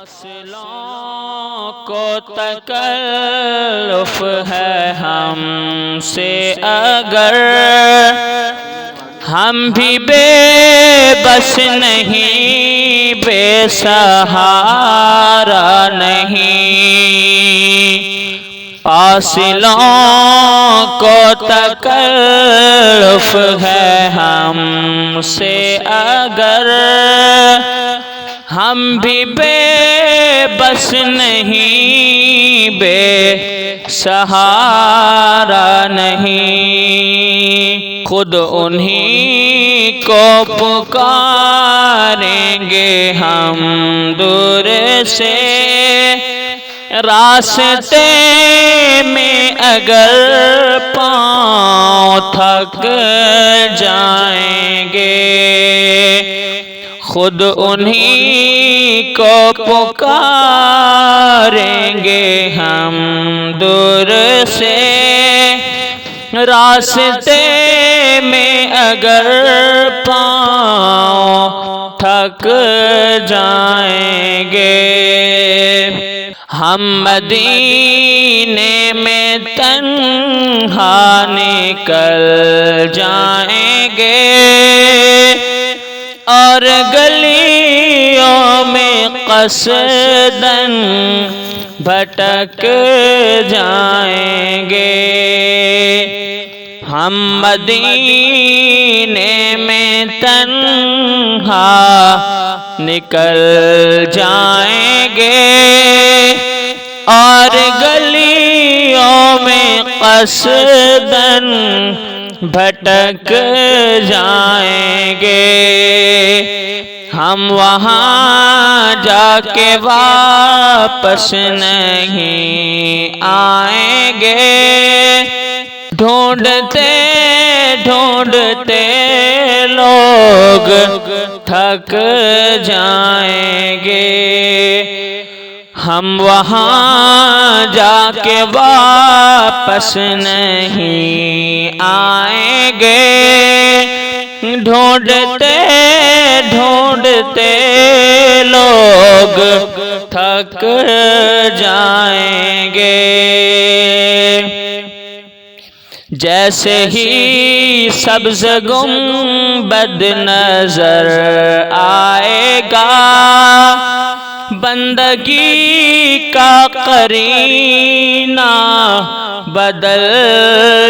فاصلوں کو تکلف ہے ہم سے اگر ہم بھی بے بس نہیں، بے سہارا نہیں۔ فاصلوں کو تکلف ہے ہم سے اگر ہم بھی بے بس نہیں، بے سہارا نہیں۔ خود انہی کو پکاریں گے ہم دور سے، راستے میں اگر پاؤں تھک جائیں گے، خود انہی کو پکاریں گے ہم دور سے، راستے میں اگر پاؤں تھک جائیں گے۔ ہم مدینے میں تنہا نکل جائیں گے اور گلیوں میں قصداً بھٹک جائیں گے۔ ہم مدینے میں تنہا نکل جائیں گے اور گلیوں میں قصداً بھٹک جائیں گے۔ ہم وہاں جا کے واپس نہیں آئیں گے، ڈھونڈتے ڈھونڈتے لوگ تھک جائیں گے۔ ہم وہاں جا کے واپس نہیں آئیں گے، ڈھونڈتے ڈھونڈتے لوگ تھک جائیں گے۔ جیسے ہی سبز گنبد نظر آئے گا، بندگی کا قرینہ بدل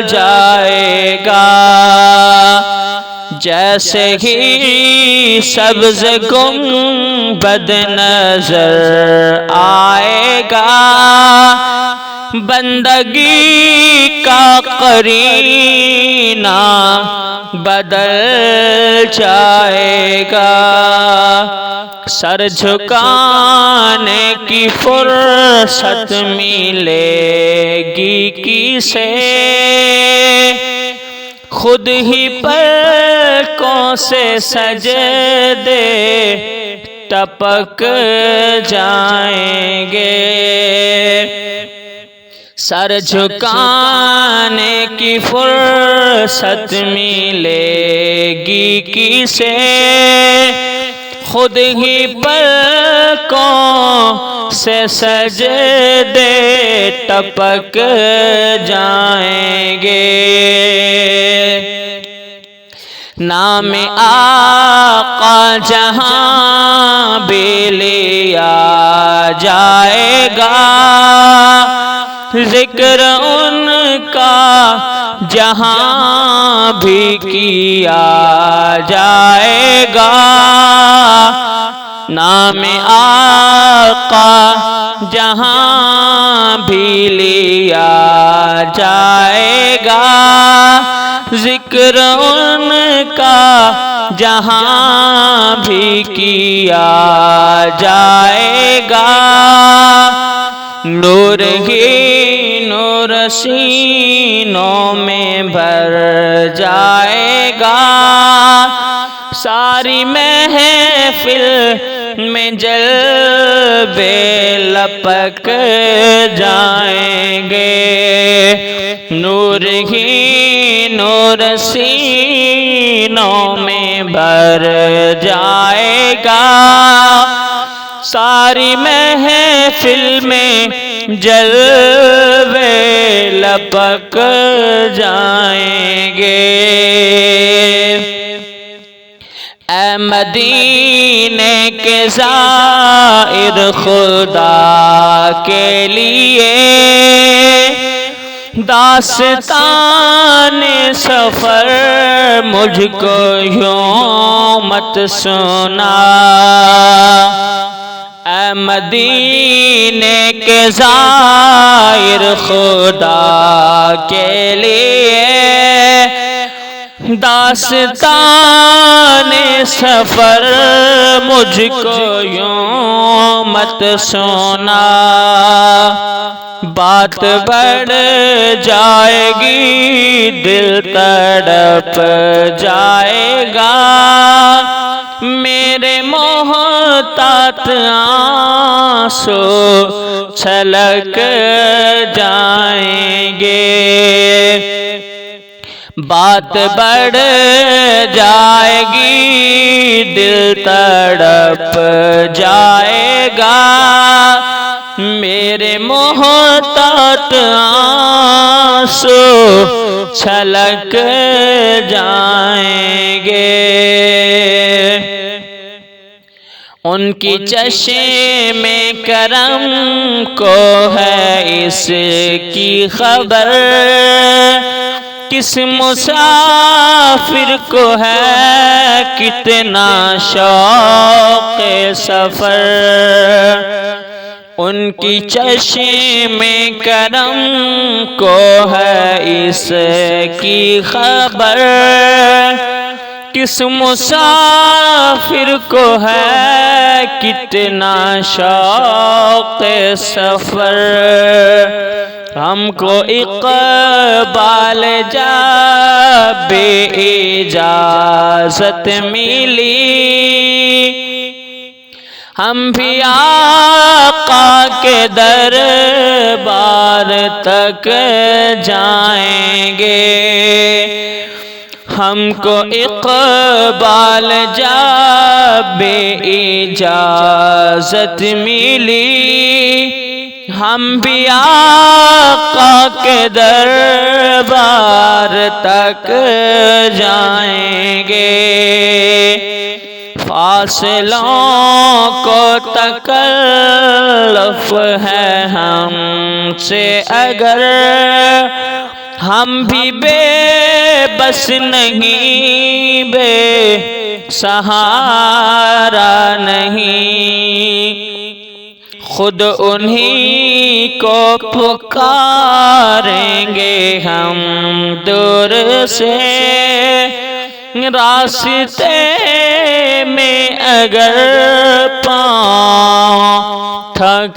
جائے گا۔ جیسے ہی سبز گنبد نظر آئے گا، بندگی کا قرینہ بدل جائے گا۔ سر جھکانے کی فرصت ملے گی کسے، خود ہی پلکوں سے سجدے ٹپک جائیں گے۔ سر جھکانے کی فرصت ملے گی کسے، خود ہی پلکوں سے سجدے ٹپک جائیں گے۔ نام آقا جہاں بھی لیا جائے گا، ذکر ان کا جہاں بھی کیا جائے گا۔ نام آقا جہاں بھی لیا جائے گا، ذکر ان کا جہاں بھی کیا جائے گا۔ نور ہی نور سینوں میں بھر جائے گا، ساری محفل میں جلوے لپک جائیں گے۔ نور ہی نور سینوں میں بھر جائے گا، ساری محفل میں جلوے لپک جائیں گے۔ اے مدینے کے زائر خدا کے لیے داستان سفر مجھ کو یوں مت سنا۔ اے مدینے کے زائر خدا کے لیے داستان سفر مجھ کو یوں مت سنا۔ بات بڑھ جائے گی دل تڑپ جائے گا، میرے محتاط آنسو چھلک جائیں گے۔ بات بڑھ جائے گی دل تڑپ جائے گا، میرے محتاط آنسو چھلک جائیں گے۔ ان کی چشم کرم کو ہے اس کی خبر، کس مسافر کو ہے کتنا شوق سفر۔ ان کی چشم کرم کو ہے اس کی خبر، کس مسافر کو ہے کتنا شوق سفر۔ ہم کو اقبال جب اجازت ملی، ہم بھی آقا کے دربار تک جائیں گے۔ ہم کو اقبال جب اجازت ملی، ہم بھی آقا کے دربار تک جائیں گے۔ فاصلوں کو تکلف ہے ہم سے اگر، ہم بھی بے بس نہیں بے سہارا نہیں، خود انہی کو پکاریں گے ہم دور سے۔ راستے میں اگر پاؤں تھک